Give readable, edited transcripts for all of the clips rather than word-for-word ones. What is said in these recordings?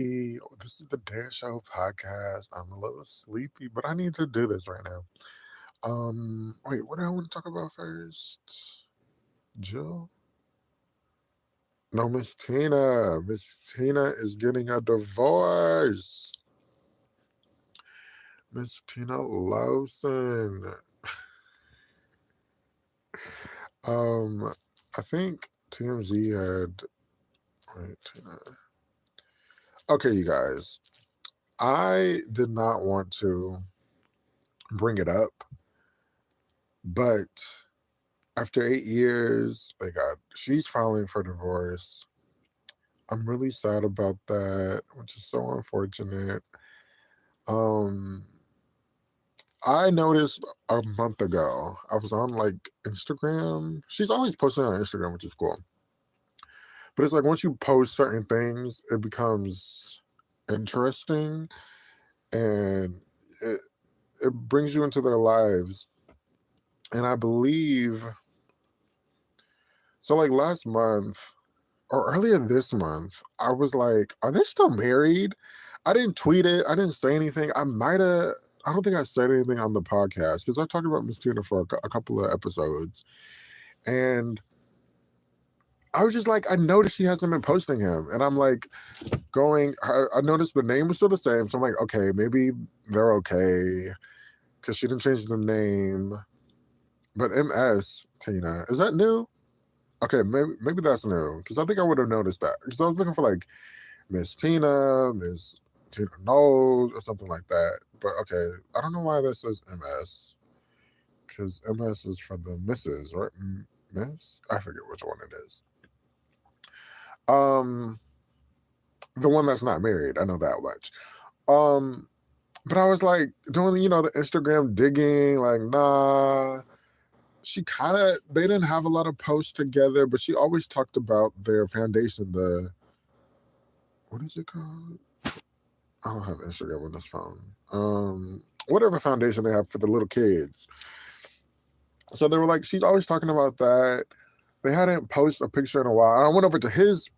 This is the Dare Show podcast. I'm a little sleepy, but I need to do this right now. Wait, what do I want to talk about first? Jill? No, Miss Tina. Miss Tina is getting a divorce. Miss Tina Lawson. Um, I think TMZ had. Wait, Tina. Okay, you guys. I did not want to bring it up, but after 8 years, she's filing for divorce. I'm really sad about that, which is so unfortunate. Um, I noticed a month ago, I was on like Instagram. She's always posting on Instagram, which is cool. But it's like once you post certain things, it becomes interesting and it, it brings you into their lives. And I believe so, like last month, or earlier this month, I was like, are they still married? I didn't tweet it. I didn't say anything. I don't think I said anything on the podcast because I talked about Miss Tina for a couple of episodes. And I was just like, I noticed she hasn't been posting him. And I'm like, I noticed the name was still the same. So I'm like, okay, maybe they're okay because she didn't change the name. But MS, Tina, is that new? Okay, maybe that's new because I think I would have noticed that because I was looking for like Miss Tina Knows or something like that. But okay, I don't know why that says MS because MS is for the misses, right? Miss, I forget which one it is. Um, the one that's not married, I know that much. Um, but I was like doing the Instagram digging, like nah. They didn't have a lot of posts together, but she always talked about their foundation, what is it called? I don't have Instagram on this phone. Whatever foundation they have for the little kids. So they were like, she's always talking about that. They hadn't posted a picture in a while. And I went over to his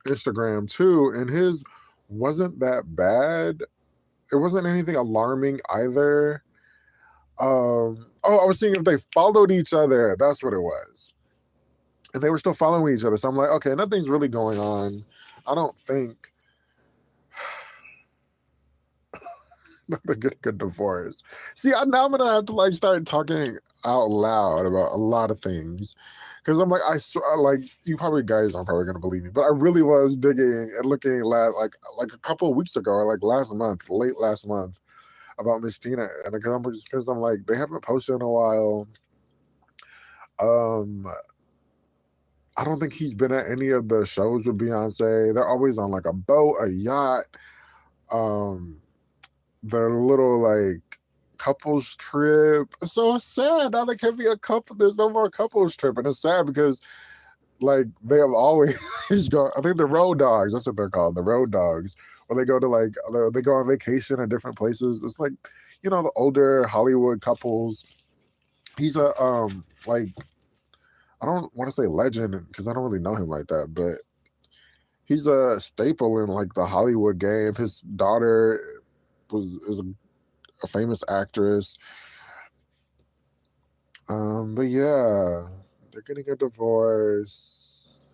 Instagram too, and his wasn't that bad. It wasn't anything alarming either. I was seeing if they followed each other. That's what it was. And they were still following each other. So I'm like, okay, nothing's really going on. I don't think they're getting a divorce. See, now I'm gonna have to like start talking out loud about a lot of things because I'm like, like you probably guys aren't probably gonna believe me, but I really was digging and looking like a couple of weeks ago or like last month, late last month, about Miss Tina, and because I'm like they haven't posted in a while. Um, I don't think he's been at any of the shows with Beyonce. They're always on like a boat, a yacht. Um, their little like couples trip. It's so sad. Now there can't be a couple. There's no more couples trip, and it's sad because like they have always gone. I think the road dogs. That's what they're called. The road dogs. Where they go to they go on vacation at different places. It's like the older Hollywood couples. He's a like I don't want to say legend because I don't really know him like that, but he's a staple in like the Hollywood game. His daughter is a famous actress. But yeah, they're getting a divorce.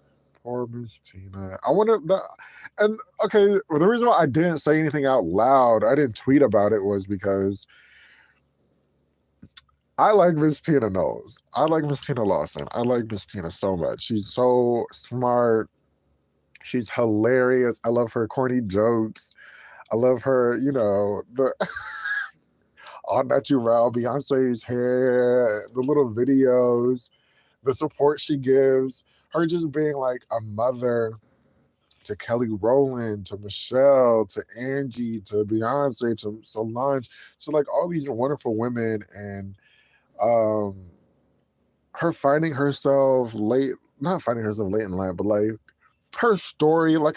Poor Miss Tina. I wonder that. And okay, the reason why I didn't say anything out loud, I didn't tweet about it, was because I like Miss Tina Knows. I like Miss Tina Lawson. I like Miss Tina so much. She's so smart. She's hilarious. I love her corny jokes. I love her, the all natural Beyonce's hair, the little videos, the support she gives, her just being like a mother to Kelly Rowland, to Michelle, to Angie, to Beyonce, to Solange. So like all these wonderful women, and um her finding herself late, not finding herself late in life, but like her story. Like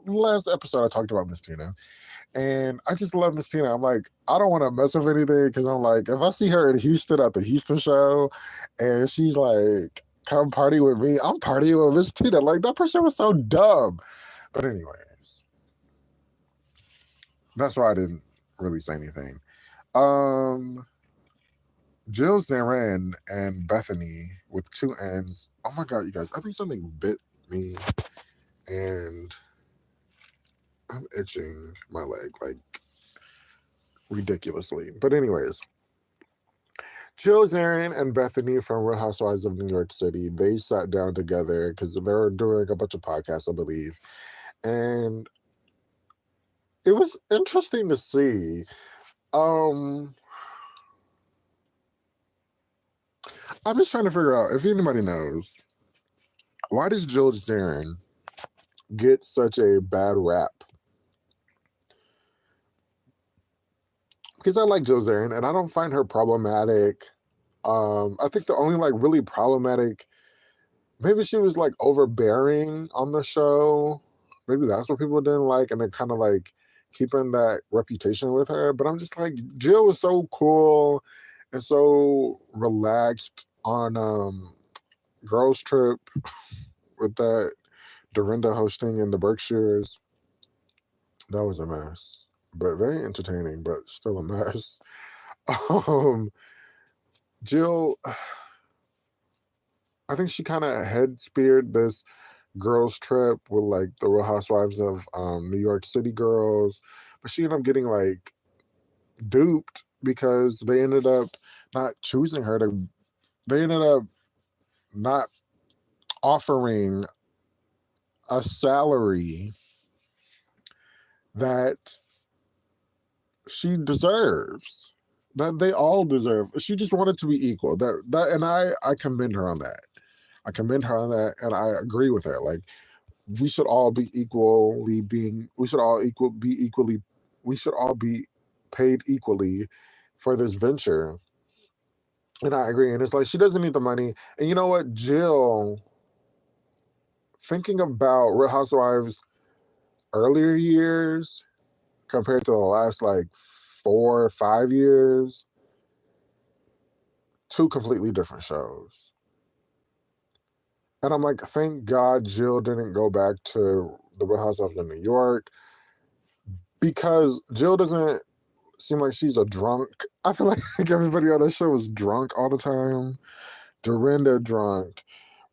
last episode I talked about Miss Tina. And I just love Miss Tina. I'm like, I don't want to mess with anything because I'm like, if I see her in Houston at the Houston show and she's like, come party with me, I'm partying with Miss Tina. Like, that person was so dumb. But, anyways, That's why I didn't really say anything. Um, Jill Zarin and Bethany with two N's. Oh my god, you guys! I think something bit me, and I'm itching my leg like ridiculously. But anyways, Jill Zarin and Bethany from Real Housewives of New York City, they sat down together because they're doing a bunch of podcasts, I believe, and it was interesting to see. Um, I'm just trying to figure out if anybody knows, why does Jill Zarin get such a bad rap? Because I like Jill Zarin and I don't find her problematic. I think the only like really problematic, maybe she was like overbearing on the show. Maybe that's what people didn't like, and they're kind of like keeping that reputation with her. But I'm just like, Jill was so cool and so relaxed on Girls Trip with that Dorinda hosting in the Berkshires. That was a mess, but very entertaining, but still a mess. Um, Jill, I think she kind of head speared this girls trip with like the Real Housewives of New York City girls, but she ended up getting like duped because they ended up not choosing her to. They ended up not offering a salary that she deserves, that they all deserve. She just wanted to be equal. And I commend her on that. I commend her on that, and I agree with her. Like, we should all be equally being. We should all equal be equally. We should all be paid equally for this venture. And I agree. And it's like she doesn't need the money. And you know what, Jill, thinking about Real Housewives earlier years compared to the last like 4 or 5 years, two completely different shows. And I'm like, thank God Jill didn't go back to the Real Housewives of New York, because Jill doesn't seem like she's a drunk. I feel like everybody on that show was drunk all the time. Dorinda drunk,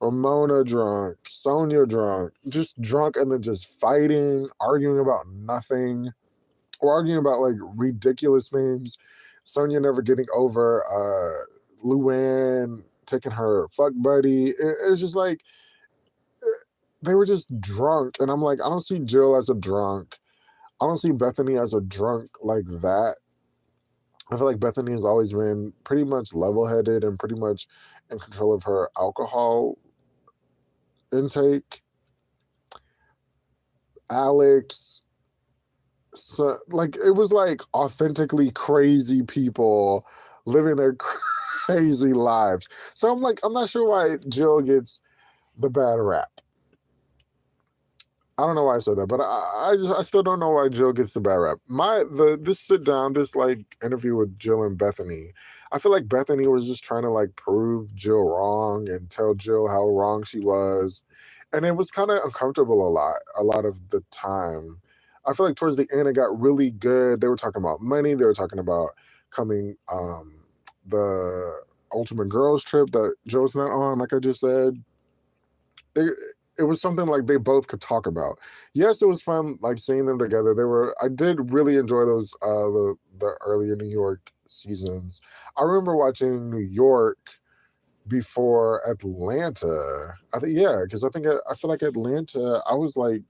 Ramona drunk, Sonia drunk, just drunk and then just fighting, arguing about nothing, or arguing about like ridiculous things. Sonia never getting over Luann taking her fuck buddy. It was just like they were just drunk, and I'm like, I don't see Jill as a drunk. I don't see Bethanny as a drunk like that. I feel like Bethanny has always been pretty much level-headed and pretty much in control of her alcohol intake. Alex, so, like, it was like authentically crazy people living their crazy lives. So I'm like, I'm not sure why Jill gets the bad rap. I don't know why I said that, but I still don't know why Jill gets the bad rap. This sit down, this like interview with Jill and Bethanny, I feel like Bethanny was just trying to like prove Jill wrong and tell Jill how wrong she was, and it was kind of uncomfortable a lot of the time. I feel like towards the end it got really good. They were talking about money. They were talking about coming the Ultimate Girls Trip that Jill's not on, like I just said. It, it was something like they both could talk about. Yes, it was fun like seeing them together. I did really enjoy those the earlier New York seasons. I remember watching New York before Atlanta. I think, yeah, because I feel like Atlanta, I was like,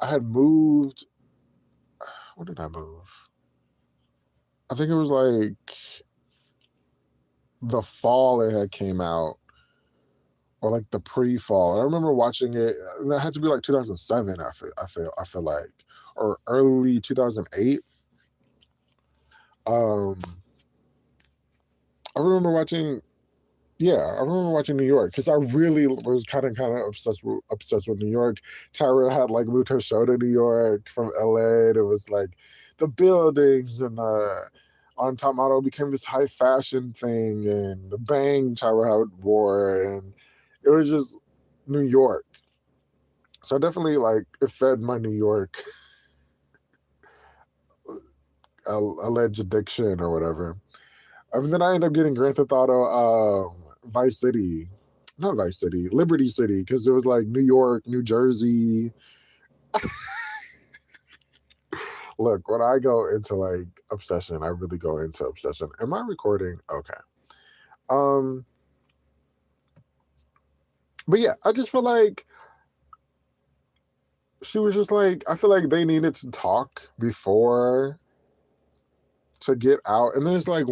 I had moved. When did I move? I think it was like the fall it had came out, or like the pre-fall. I remember watching it, and that had to be like 2007. I feel like, or early 2008. Um, I remember watching. Yeah, I remember watching New York because I really was kind of obsessed with New York. Tyra had like moved her show to New York from LA. And it was like the buildings and the on top model became this high fashion thing, and the bang Tyra had wore, and it was just New York. So I definitely like it fed my New York alleged addiction or whatever. And then I ended up getting Grand Theft Auto Vice City. Not Vice City, Liberty City, because it was like New York, New Jersey. Look, when I go into like obsession, I really go into obsession. Am I recording? Okay. Um, but yeah, I just feel like she was just like, I feel like they needed to talk before to get out. And then it's like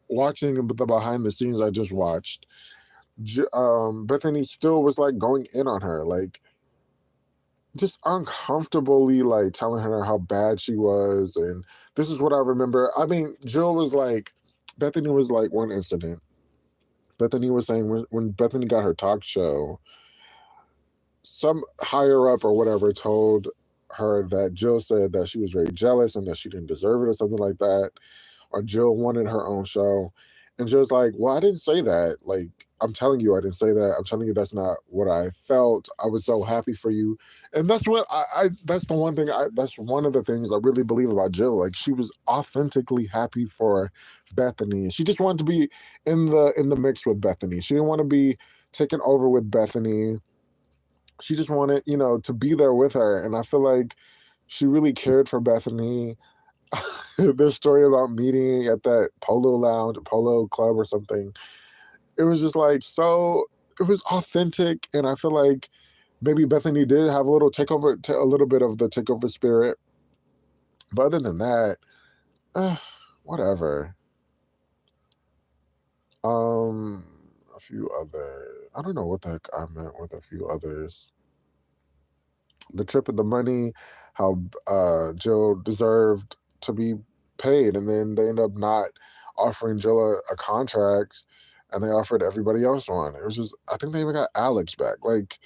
watching the behind the scenes I just watched. Bethanny still was like going in on her, like just uncomfortably like telling her how bad she was. And this is what I remember. I mean, Jill was like, Bethanny was like one incident. Bethanny was saying when Bethanny got her talk show, some higher up or whatever told her that Jill said that she was very jealous and that she didn't deserve it or something like that, or Jill wanted her own show. And Jill's like, well, I didn't say that. Like, I'm telling you, I didn't say that. I'm telling you that's not what I felt. I was so happy for you. And that's what that's the one thing that's one of the things I really believe about Jill. Like, she was authentically happy for Bethanny. She just wanted to be in the mix with Bethanny. She didn't want to be taken over with Bethanny. She just wanted, to be there with her. And I feel like she really cared for Bethanny. Their story about meeting at that polo club or something. It was just like it was authentic, and I feel like maybe Bethanny did have a little bit of the takeover spirit. But other than that, whatever. A few other. I don't know what the heck I meant with a few others. The trip of the money, how Jill deserved to be paid, and then they end up not offering Jill a contract, and they offered everybody else one. It was just, I think they even got Alex back. Like,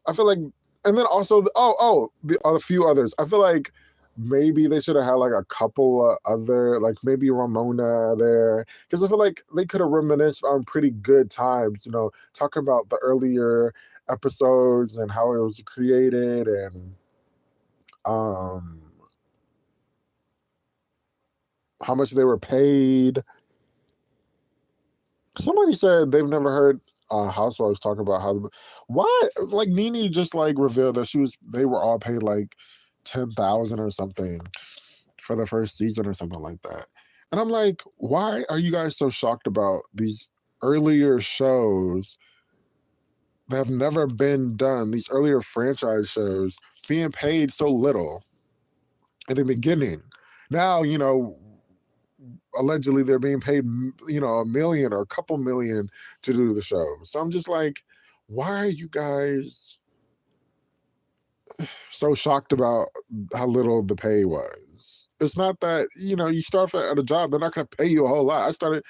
I feel like, and then also, a few others. I feel like maybe they should have had like a couple other, like maybe Ramona there, because I feel like they could have reminisced on pretty good times, talking about the earlier episodes and how it was created, and um how much they were paid. Somebody said they've never heard housewives talk about why, like Nene just like revealed that they were all paid like 10,000 or something for the first season or something like that. And I'm like, why are you guys so shocked about these earlier shows that have never been done, these earlier franchise shows being paid so little in the beginning? Now, allegedly they're being paid, $1 million or a couple million to do the show. So I'm just like, why are you guys so shocked about how little the pay was? It's not that, you start at a job, they're not going to pay you a whole lot. I started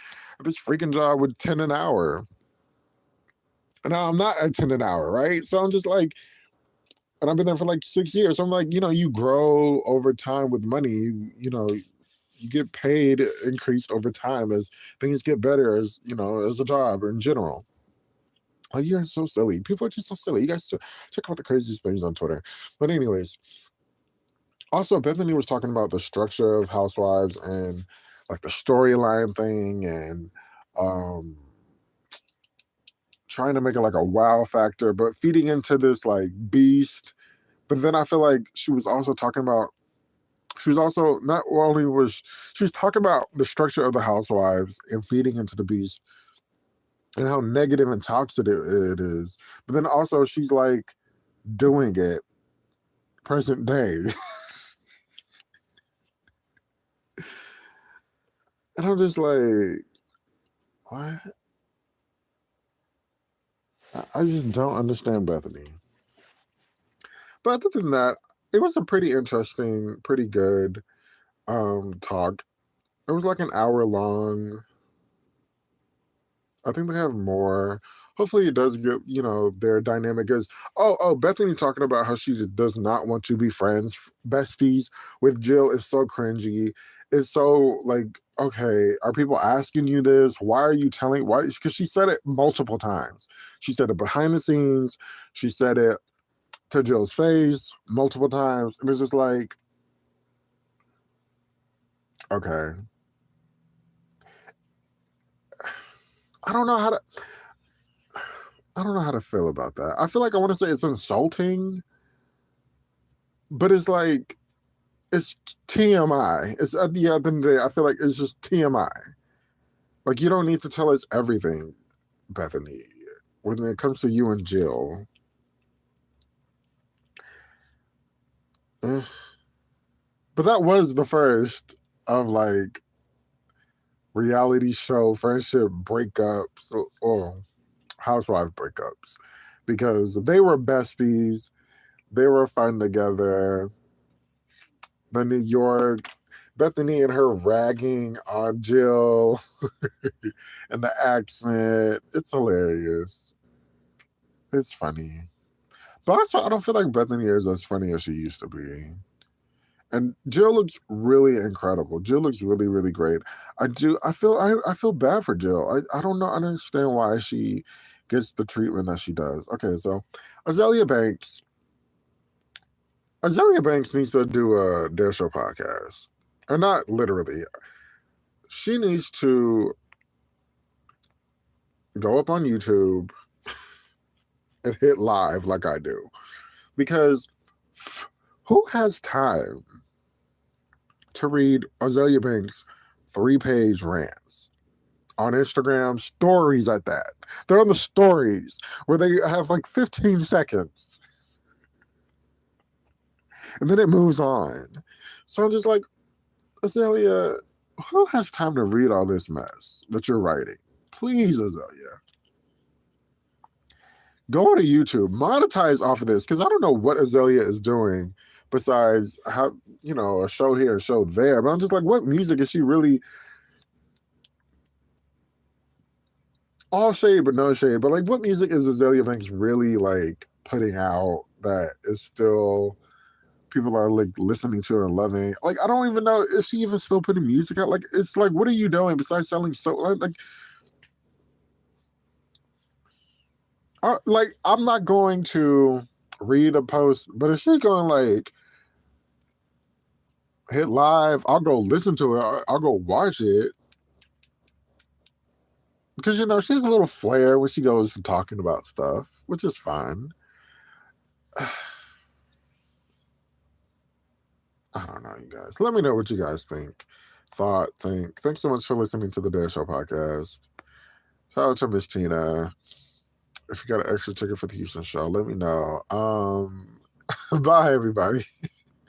this freaking job with 10 an hour. And now I'm not at 10 an hour, right? So I'm just like, and I've been there for like 6 years. So I'm like, you grow over time with money. You get paid increased over time as things get better, as a job in general. Like, you're so silly. People are just so silly. You guys check out the craziest things on Twitter. But anyways, also Bethany was talking about the structure of Housewives and like the storyline thing, and trying to make it like a wow factor, but feeding into this like beast. But then I feel like she was also not only was she was talking about the structure of the Housewives and feeding into the beast and how negative and toxic it is. But then also she's like doing it present day. And I'm just like, what? I just don't understand Bethany. But other than that, it was a pretty interesting, pretty good talk. It was like an hour long. I think they have more. Hopefully, it does get their dynamic is. Bethany talking about how she does not want to be besties with Jill is so cringy. It's so like, okay, are people asking you this? Why are you telling? Why? Because she said it multiple times. She said it behind the scenes. She said it to Jill's face multiple times. It was just like, Okay. I don't know how to. I don't know how to feel about that. I feel like I want to say it's insulting, but it's like it's TMI. It's at the end of the day, I feel like it's just TMI. Like you don't need to tell us everything, Bethanny. When it comes to you and Jill, eh. But that was the first of like reality show friendship breakups or housewife breakups because they were besties. They were fun together. The New York, Bethany and her ragging on Jill and the accent. It's hilarious. It's funny. But also, I don't feel like Bethany is as funny as she used to be. And Jill looks really incredible. Jill looks really, really great. I do. I feel bad for Jill. I don't know. I don't understand why she gets the treatment that she does. Okay, so Azealia Banks. Azealia Banks needs to do a Dare Show podcast, or not literally. She needs to go up on YouTube and hit live like I do, because who has time to read Azealia Banks' 3-page rants on Instagram stories at that? They're on the stories where they have like 15 seconds and then it moves on. So I'm just like, Azealia, who has time to read all this mess that you're writing? Please, Azealia, go to YouTube, monetize off of this, because I don't know what Azealia is doing besides have a show here, a show there. But I'm just like, what music is she really? All shade, but no shade. But like, what music is Azealia Banks really like putting out that is still people are like listening to and loving? Like, I don't even know, is she even still putting music out? Like, it's like, what are you doing besides selling like I'm not going to read a post, but if she's going like hit live, I'll go listen to it. I'll go watch it because she has a little flair when she goes talking about stuff, which is fine. I don't know, you guys. Let me know what you guys think. Think. Thanks so much for listening to the Dare Show podcast. Shout out to Miss Tina. If you got an extra ticket for the Houston show, let me know. Bye, everybody.